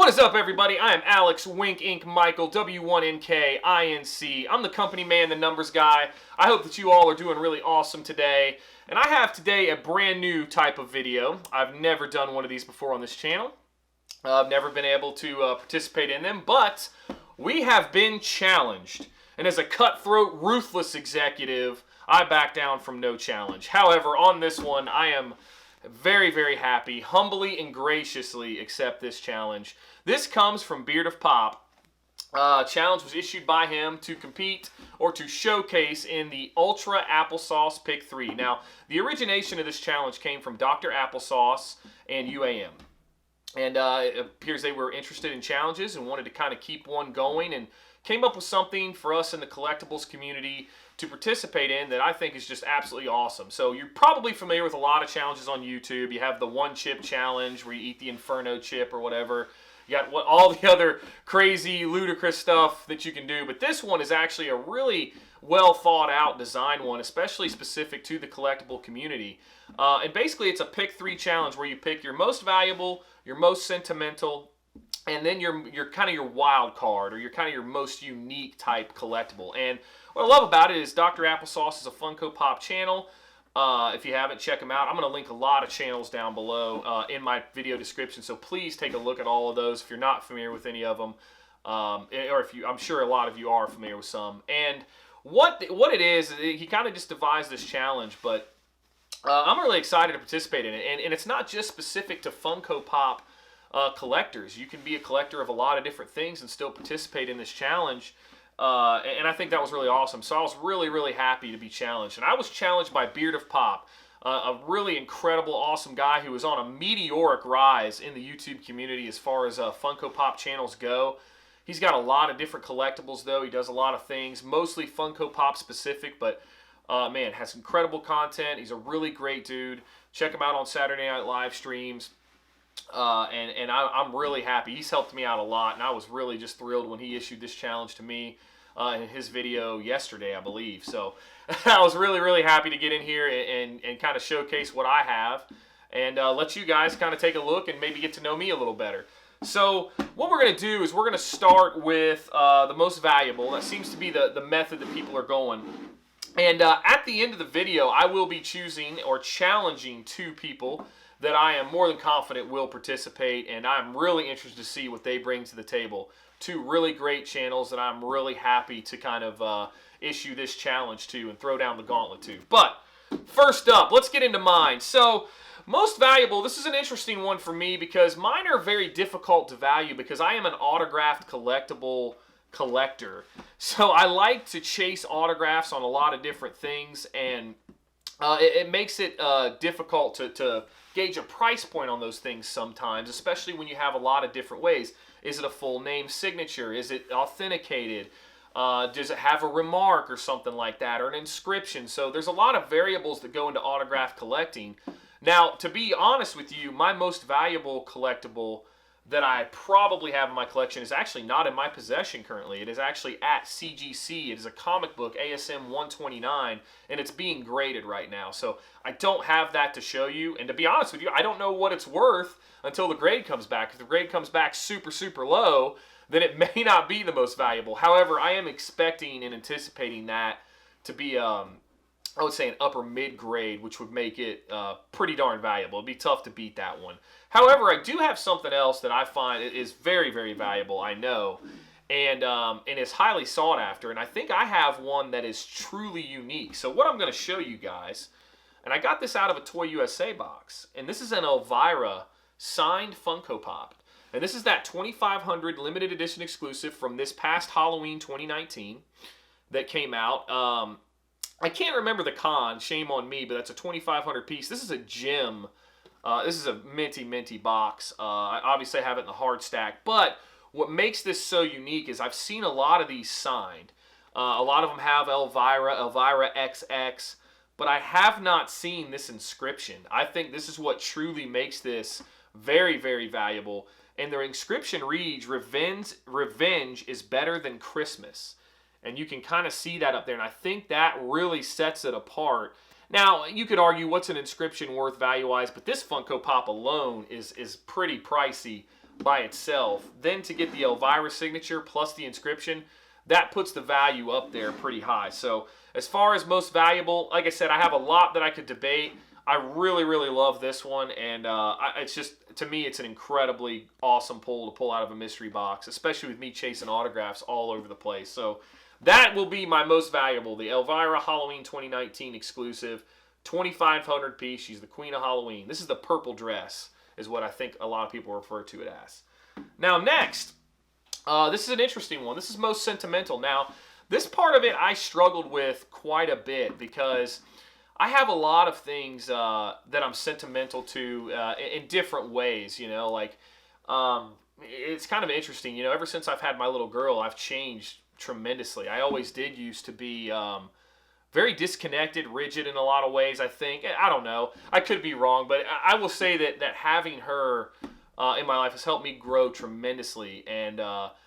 What is up, everybody? I am Alex, Wink Inc. Michael, W1NK, INC. I'm the company man, the numbers guy. I hope that you all are doing really awesome today. And I have today a brand new type of video. I've never done one of these before on this channel. I've never been able to participate in them, but we have been challenged. And as a cutthroat, ruthless executive, I back down from no challenge. However, on this one, I am very, very happy, humbly and graciously accept this challenge. This comes from Beard of Pop. Challenge was issued by him to compete or to showcase in the Ultra Applesauce Pick 3. Now, the origination of this challenge came from Dr. Applesauce and UAM. And it appears they were interested in challenges and wanted to kind of keep one going and came up with something for us in the collectibles community to participate in that I think is just absolutely awesome. So you're probably familiar with a lot of challenges on YouTube. You have the one chip challenge where you eat the Inferno chip or whatever. You got all the other crazy, ludicrous stuff that you can do. But this one is actually a really well thought out design one, especially specific to the collectible community. And basically it's a pick 3 challenge where you pick your most valuable, your most sentimental, and then your kind of your wild card or your kind of your most unique type collectible. And what I love about it is Dr. Applesauce is a Funko Pop channel. If you haven't, check him out. I'm going to link a lot of channels down below in my video description, so please take a look at all of those if you're not familiar with any of them, or if you, I'm sure a lot of you are familiar with some. And what it is, he kind of just devised this challenge, but I'm really excited to participate in it. And it's not just specific to Funko Pop collectors. You can be a collector of a lot of different things and still participate in this challenge. And I think that was really awesome. So I was really, really happy to be challenged. And I was challenged by Beard of Pop, a really incredible, awesome guy who is on a meteoric rise in the YouTube community as far as Funko Pop channels go. He's got a lot of different collectibles, though. He does a lot of things, mostly Funko Pop specific, but man, has incredible content. He's a really great dude. Check him out on Saturday Night Live streams. And I'm really happy. He's helped me out a lot, and I was really just thrilled when he issued this challenge to me in his video yesterday, I believe. So I was really, really happy to get in here and kind of showcase what I have and let you guys kind of take a look and maybe get to know me a little better. So what we're going to do is we're going to start with the most valuable. That seems to be the method that people are going. And at the end of the video, I will be choosing or challenging 2 people that I am more than confident will participate, and I'm really interested to see what they bring to the table. 2 really great channels that I'm really happy to kind of issue this challenge to and throw down the gauntlet to. But first up, let's get into mine. So most valuable, this is an interesting one for me because mine are very difficult to value because I am an autographed collectible collector. So I like to chase autographs on a lot of different things, and it makes it difficult to gauge a price point on those things sometimes, especially when you have a lot of different ways. Is it a full name signature? Is it authenticated? Does it have a remark or something like that, or an inscription? So there's a lot of variables that go into autograph collecting. Now, to be honest with you, my most valuable collectible that I probably have in my collection is actually not in my possession currently. It is actually at CGC. It is a comic book, ASM 129, and it's being graded right now. So I don't have that to show you. And to be honest with you, I don't know what it's worth until the grade comes back. If the grade comes back super, super low, then it may not be the most valuable. However, I am expecting and anticipating that to be, I would say, an upper mid-grade, which would make it pretty darn valuable. It'd be tough to beat that one. However, I do have something else that I find is very, very valuable, I know, and is highly sought after, and I think I have one that is truly unique. So what I'm going to show you guys, and I got this out of a Toy USA box, and this is an Elvira signed Funko Pop. And this is that 2500 limited edition exclusive from this past Halloween 2019 that came out. I can't remember the con, shame on me, but that's a 2500 piece. This is a gem. This is a minty box. I obviously have it in the hard stack, but what makes this so unique is I've seen a lot of these signed. A lot of them have Elvira XX, but I have not seen this inscription. I think this is what truly makes this very, very valuable. And their inscription reads, "Revenge is better than Christmas." And you can kind of see that up there, and I think that really sets it apart. Now, you could argue what's an inscription worth value-wise, but this Funko Pop alone is pretty pricey by itself, then to get the Elvira signature plus the inscription, that puts the value up there pretty high. So as far as most valuable, like I said, I have a lot that I could debate. I really, really love this one, and it's just, to me, it's an incredibly awesome pull to pull out of a mystery box, especially with me chasing autographs all over the place. So that will be my most valuable, the Elvira Halloween 2019 exclusive, 2,500 piece. She's the Queen of Halloween. This is the purple dress, is what I think a lot of people refer to it as. Now, next, this is an interesting one. This is most sentimental. Now, this part of it I struggled with quite a bit because I have a lot of things that I'm sentimental to in different ways, you know, like it's kind of interesting, you know, ever since I've had my little girl, I've changed tremendously. I always did used to be very disconnected, rigid in a lot of ways, I think. I don't know. I could be wrong, but I will say that having her in my life has helped me grow tremendously. And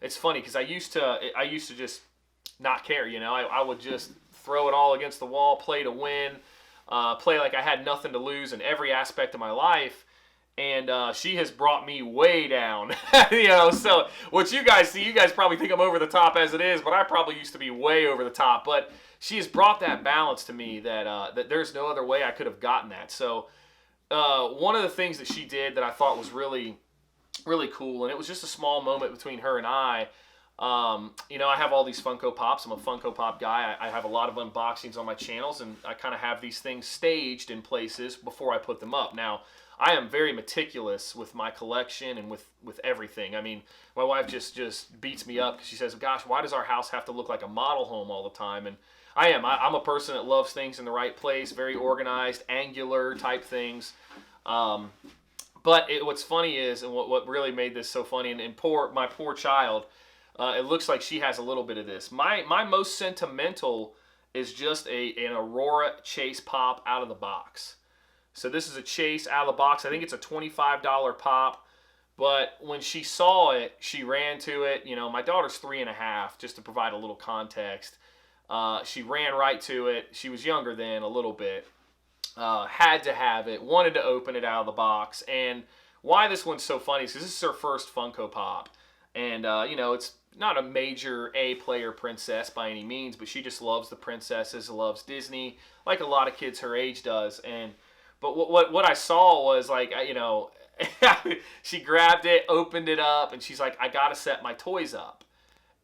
it's funny because I used to just not care, you know. I would just throw it all against the wall, play to win, play like I had nothing to lose in every aspect of my life. And she has brought me way down, you know. So what you guys see, you guys probably think I'm over the top as it is, but I probably used to be way over the top. But she has brought that balance to me that that there's no other way I could have gotten that. So one of the things that she did that I thought was really, really cool, and it was just a small moment between her and I. You know, I have all these Funko Pops. I'm a Funko Pop guy. I have a lot of unboxings on my channels, and I kind of have these things staged in places before I put them up. Now, I am very meticulous with my collection and with everything. I mean, my wife just beats me up because she says, gosh, why does our house have to look like a model home all the time? And I'm a person that loves things in the right place, very organized, angular type things. But what's funny is, and what really made this so funny, and my poor child, it looks like she has a little bit of this. My most sentimental is just an Aurora Chase pop out of the box. So this is a Chase out of the box. I think it's a $25 pop. But when she saw it, she ran to it. You know, my daughter's 3.5, just to provide a little context. She ran right to it. She was younger then, a little bit. Had to have it. Wanted to open it out of the box. And why this one's so funny is because this is her first Funko Pop. And, you know, it's not a major A-player princess by any means, but she just loves the princesses, loves Disney, like a lot of kids her age does. But what I saw was, like, you know, she grabbed it, opened it up, and she's like, I got to set my toys up.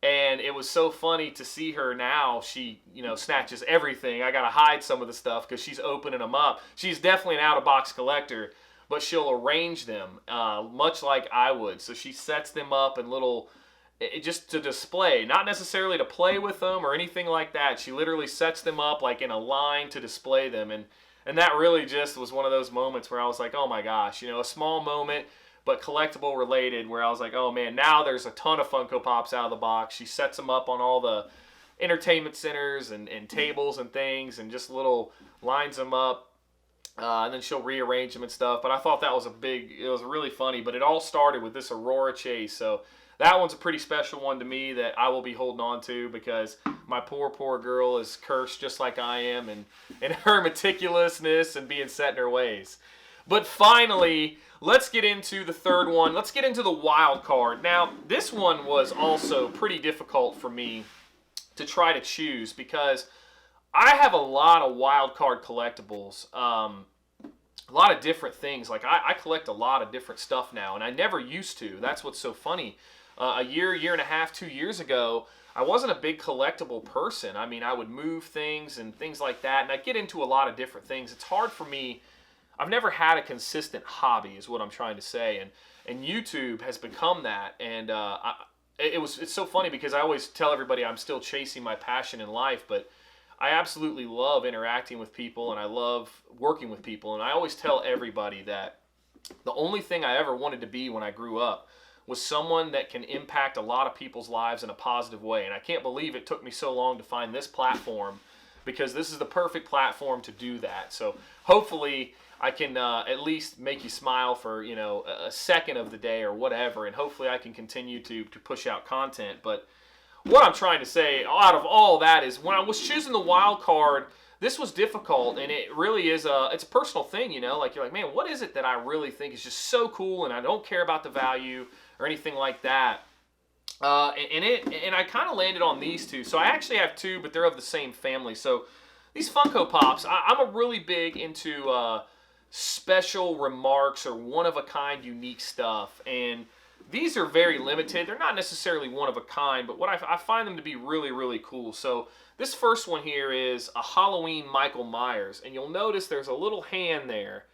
And it was so funny to see her now. She, you know, snatches everything. I got to hide some of the stuff because she's opening them up. She's definitely an out-of-box collector, but she'll arrange them much like I would. So she sets them up in little, just to display, not necessarily to play with them or anything like that. She literally sets them up like in a line to display them. And that really just was one of those moments where I was like, oh my gosh, you know, a small moment, but collectible related, where I was like, oh man, now there's a ton of Funko Pops out of the box. She sets them up on all the entertainment centers and tables and things, and just little lines them up. And then she'll rearrange them and stuff. But I thought that was it was really funny. But it all started with this Aurora Chase. So that one's a pretty special one to me that I will be holding on to, because my poor girl is cursed just like I am, and her meticulousness and being set in her ways. But finally, let's get into the third one. Let's get into the wild card. Now, this one was also pretty difficult for me to try to choose, because I have a lot of wild card collectibles. A lot of different things. Like, I collect a lot of different stuff now, and I never used to. That's what's so funny. A year and a half, 2 years ago, I wasn't a big collectible person. I mean, I would move things and things like that, and I'd get into a lot of different things. It's hard for me. I've never had a consistent hobby, is what I'm trying to say, and YouTube has become that. And it's so funny, because I always tell everybody I'm still chasing my passion in life, but I absolutely love interacting with people, and I love working with people. And I always tell everybody that the only thing I ever wanted to be when I grew up was someone that can impact a lot of people's lives in a positive way. And I can't believe it took me so long to find this platform, because this is the perfect platform to do that. So hopefully I can at least make you smile for, you know, a second of the day or whatever, and hopefully I can continue to push out content. But what I'm trying to say out of all that is, when I was choosing the wild card, this was difficult, and it really is it's a personal thing, you know? Like, you're like, man, what is it that I really think is just so cool, and I don't care about the value or anything like that? And I kind of landed on these two. So I actually have two, but they're of the same family. So these Funko Pops, I'm a really big into special remarks or one-of-a-kind unique stuff. And these are very limited. They're not necessarily one-of-a-kind, but what I find them to be really, really cool. So this first one here is a Halloween Michael Myers. And you'll notice there's a little hand there.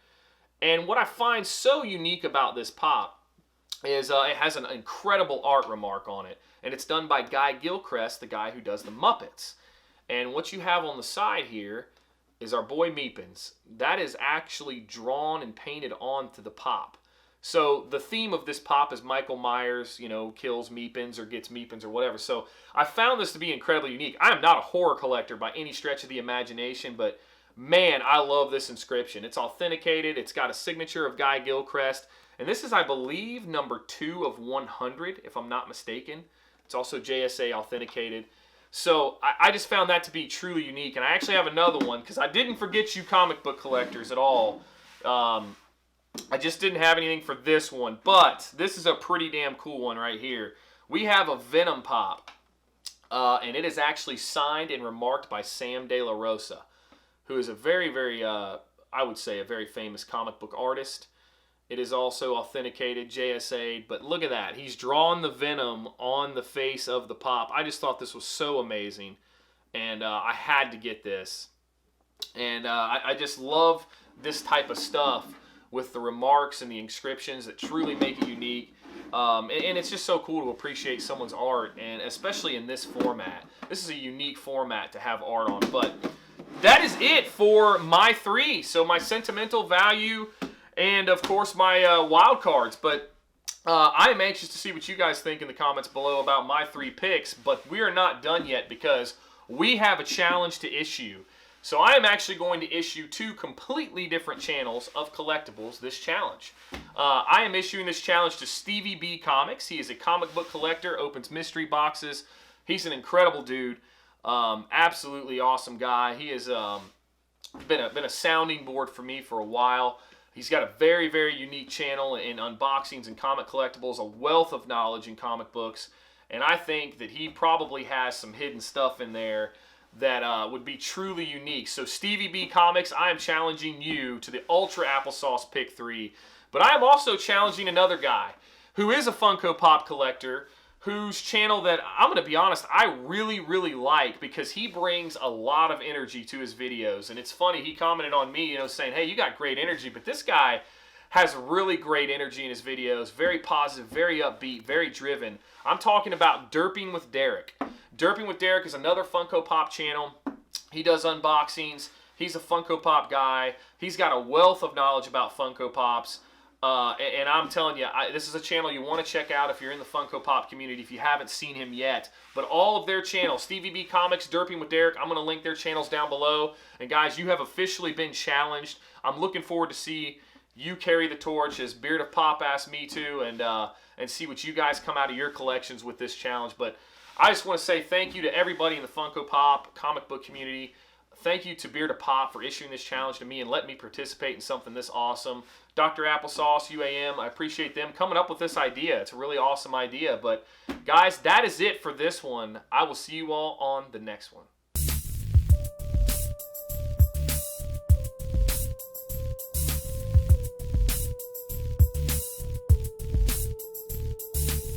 And what I find so unique about this pop is it has an incredible art remark on it. And it's done by Guy Gilchrist, the guy who does the Muppets. And what you have on the side here is our boy Meepins. That is actually drawn and painted onto the pop. So the theme of this pop is Michael Myers, you know, kills Meepins or gets Meepins or whatever. So I found this to be incredibly unique. I am not a horror collector by any stretch of the imagination, but man, I love this inscription. It's authenticated. It's got a signature of Guy Gilchrist. And this is, I believe, number 2 of 100, if I'm not mistaken. It's also JSA authenticated. So I just found that to be truly unique. And I actually have another one, because I didn't forget you comic book collectors at all. I just didn't have anything for this one. But this is a pretty damn cool one right here. We have a Venom Pop. And it is actually signed and remarked by Sam De La Rosa, who is a very, very, I would say, a very famous comic book artist. It is also authenticated, JSA, but look at that. He's drawn the Venom on the face of the pop. I just thought this was so amazing, and I had to get this. And I just love this type of stuff with the remarks and the inscriptions that truly make it unique. And it's just so cool to appreciate someone's art, and especially in this format. This is a unique format to have art on. But that is it for my 3. So my sentimental value, and of course my wild cards. But I am anxious to see what you guys think in the comments below about my 3 picks. But we are not done yet, because we have a challenge to issue. So I am actually going to issue 2 completely different channels of collectibles this challenge. I am issuing this challenge to Stevie B Comics. He is a comic book collector, opens mystery boxes. He's an incredible dude. Absolutely awesome guy. He has been a sounding board for me for a while. He's got a very, very unique channel in unboxings and comic collectibles, a wealth of knowledge in comic books, and I think that he probably has some hidden stuff in there that would be truly unique. So Stevie B Comics, I am challenging you to the Ultra Applesauce Pick 3, but I am also challenging another guy who is a Funko Pop collector, whose channel that, I'm going to be honest, I really, really like, because he brings a lot of energy to his videos. And it's funny, he commented on me, you know, saying, hey, you got great energy, but this guy has really great energy in his videos, very positive, very upbeat, very driven. I'm talking about Derping with Derek. Derping with Derek is another Funko Pop channel. He does unboxings. He's a Funko Pop guy. He's got a wealth of knowledge about Funko Pops. And I'm telling you, this is a channel you want to check out if you're in the Funko Pop community, if you haven't seen him yet. But all of their channels, Stevie B Comics, Derping with Derek, I'm going to link their channels down below. And guys, you have officially been challenged. I'm looking forward to see you carry the torch, as Beard of Pop asked me to, and see what you guys come out of your collections with this challenge. But I just want to say thank you to everybody in the Funko Pop comic book community. Thank you to Beard of Pop for issuing this challenge to me and letting me participate in something this awesome. Dr. Applesauce, UAM, I appreciate them coming up with this idea. It's a really awesome idea. But guys, that is it for this one. I will see you all on the next one.